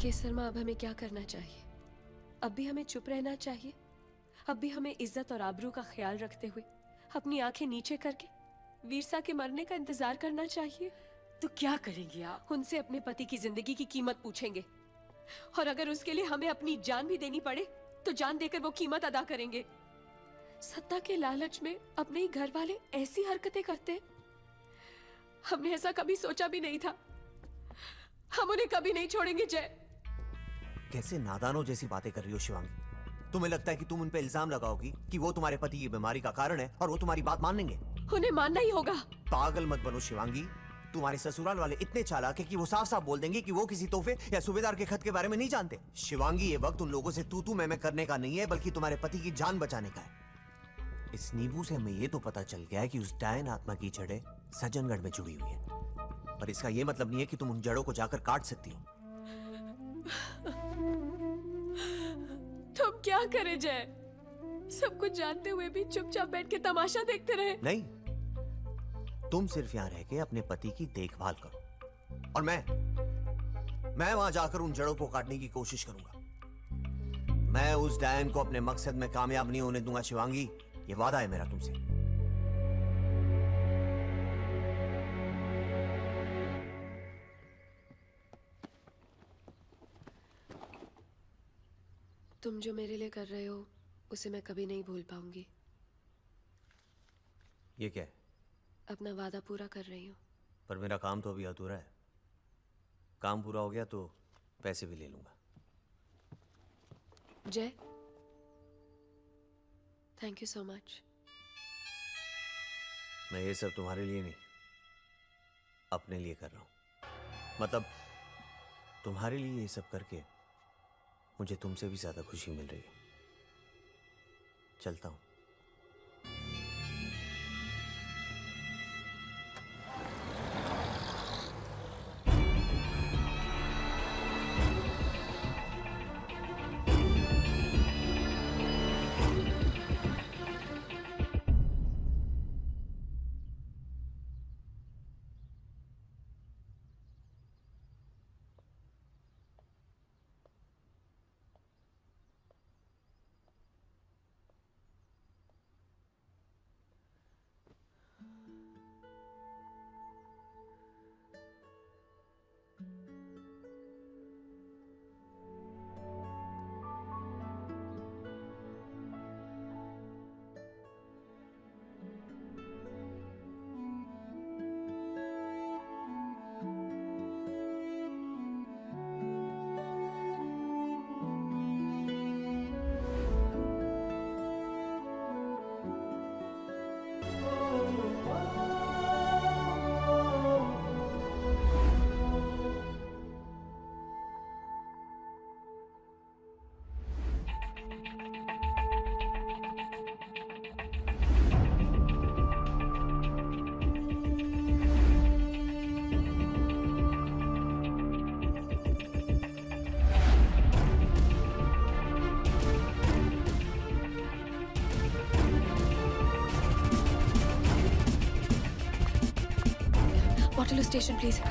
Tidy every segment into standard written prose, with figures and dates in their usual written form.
केसर माँ, अब हमें क्या करना चाहिए? अब भी हमें चुप रहना चाहिए? अब भी हमें इज्जत और आबरू का ख्याल रखते हुए अपनी आंखें नीचे करके वीरसा के मरने का इंतजार करना चाहिए? तो क्या करेंगी आप? उनसे अपने पति की जिंदगी की कीमत पूछेंगे, और अगर उसके लिए हमें अपनी जान भी देनी पड़े तो जान देकर वो कीमत अदा करेंगे। सत्ता के लालच में अपने ही घर वाले ऐसी हरकतें करते हैं। हमने ऐसा कभी सोचा भी नहीं था। हम उन्हें कभी नहीं छोड़ेंगे। जय, कैसे नादानों जैसी बातें कर रही हो शिवांगी? तुम्हें लगता है कि तुम उन पे इल्जाम लगाओगी कि वो तुम्हारे पति की बीमारी का कारण है और वो तुम्हारी बात मान लेंगे? उन्हें मानना ही होगा। पागल मत बनो शिवांगी। तुम्हारे ससुराल वाले इतने चालाक है कि वो साफ साफ बोल देंगे कि वो किसी तोहफे या सूबेदार के खत के बारे में नहीं जानते। शिवांगी, ये वक्त उन लोगों से तू मैं करने का नहीं है, बल्कि तुम्हारे पति की जान बचाने का है। इस नींबू से हमें ये तो पता चल गया है कि उस डायन आत्मा की जड़ें सज्जनगढ़ में जुड़ी हुई है, पर इसका ये मतलब नहीं है कि तुम उन जड़ों को जाकर काट सकती हो। तुम क्या करें जय? सब कुछ जानते हुए भी चुपचाप बैठ के तमाशा देखते रहे? नहीं, तुम सिर्फ यहां रह के अपने पति की देखभाल करो, और मैं वहां जाकर उन जड़ों को काटने की कोशिश करूंगा। मैं उस डायन को अपने मकसद में कामयाब नहीं होने दूंगा शिवांगी, ये वादा है मेरा तुमसे। तुम जो मेरे लिए कर रहे हो उसे मैं कभी नहीं भूल पाऊंगी। ये क्या है? अपना वादा पूरा कर रही हूँ। पर मेरा काम तो अभी अधूरा है। काम पूरा हो गया तो पैसे भी ले लूंगा। जय, थैंक यू सो मच। मैं ये सब तुम्हारे लिए नहीं, अपने लिए कर रहा हूं। मतलब तुम्हारे लिए ये सब करके मुझे तुमसे भी ज्यादा खुशी मिल रही है। चलता हूं। Waterloo Station, please.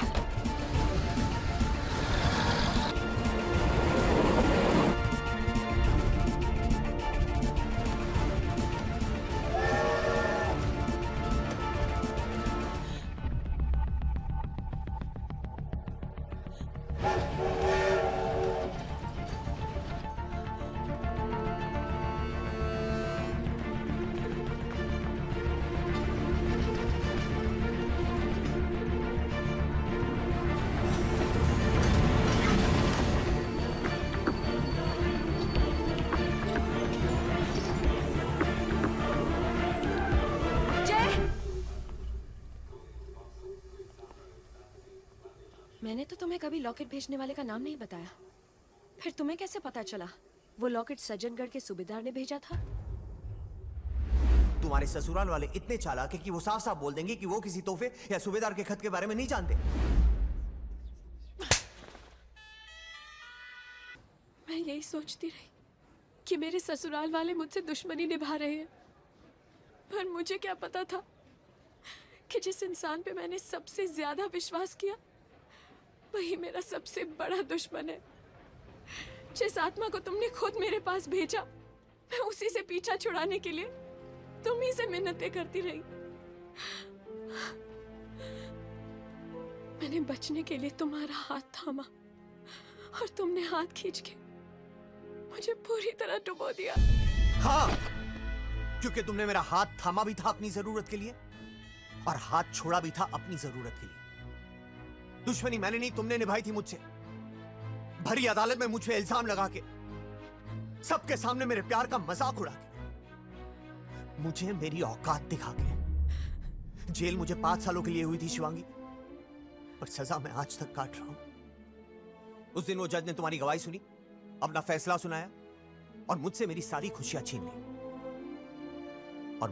मैंने तो तुम्हें कभी लॉकेट भेजने वाले का नाम नहीं बताया, फिर तुम्हें कैसे पता चला वो लॉकेट सज्जनगढ़ के सूबेदार ने भेजा था? तुम्हारे ससुराल वाले इतने चालाक है कि वो साफ साफ बोल देंगे कि वो किसी तोहफे या सूबेदार के खत के बारे में नहीं जानते। मैं यही सोचती रही कि मेरे ससुराल वाले मुझसे दुश्मनी निभा रहे हैं, पर मुझे क्या पता था कि जिस इंसान पे मैंने सबसे ज्यादा विश्वास किया वही मेरा सबसे बड़ा दुश्मन है। जिस आत्मा को तुमने खुद मेरे पास भेजा, मैं उसी से पीछा छुड़ाने के लिए तुम ही से मिन्नतें करती रही। मैंने बचने के लिए तुम्हारा हाथ थामा और तुमने हाथ खींच के मुझे पूरी तरह डुबो दिया। हाँ, क्योंकि तुमने मेरा हाथ थामा भी था अपनी जरूरत के लिए और हाथ छोड़ा भी था अपनी जरूरत के लिए। दुश्मनी मैंने नहीं, तुमने निभाई थी मुझसे। भरी अदालत में मुझ पे इल्जाम लगा के, सबके सामने मेरे प्यार का मजाक उड़ा के, मुझे मेरी औकात दिखा के। जेल मुझे 5 सालों के लिए हुई थी शिवांगी, पर सजा मैं आज तक काट रहा हूं। उस दिन वो जज ने तुम्हारी गवाही सुनी, अपना फैसला सुनाया और मुझसे मेरी सारी खुशियां छीन ली। और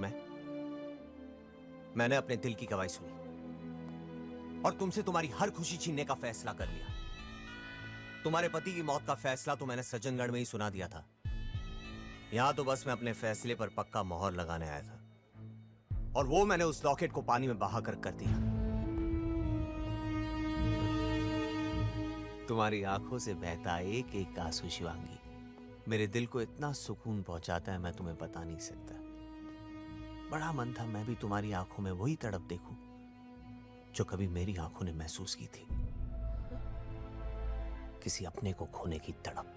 मैंने अपने दिल की गवाही सुनी और तुमसे तुम्हारी हर खुशी छीनने का फैसला कर लिया। तुम्हारे पति की मौत का फैसला तो मैंने सज्जनगढ़ में ही सुना दिया था। यहां तो बस मैं अपने फैसले पर पक्का मोहर लगाने आया था, और वो मैंने उस लॉकेट को पानी में बहाकर कर दिया। तुम्हारी आंखों से बहता एक एक आंसू शिवांगी मेरे दिल को इतना सुकून पहुंचाता है, मैं तुम्हें बता नहीं सकता। बड़ा मन था मैं भी तुम्हारी आंखों में वही तड़प देखूं जो कभी मेरी आंखों ने महसूस की थी, किसी अपने को खोने की तड़प।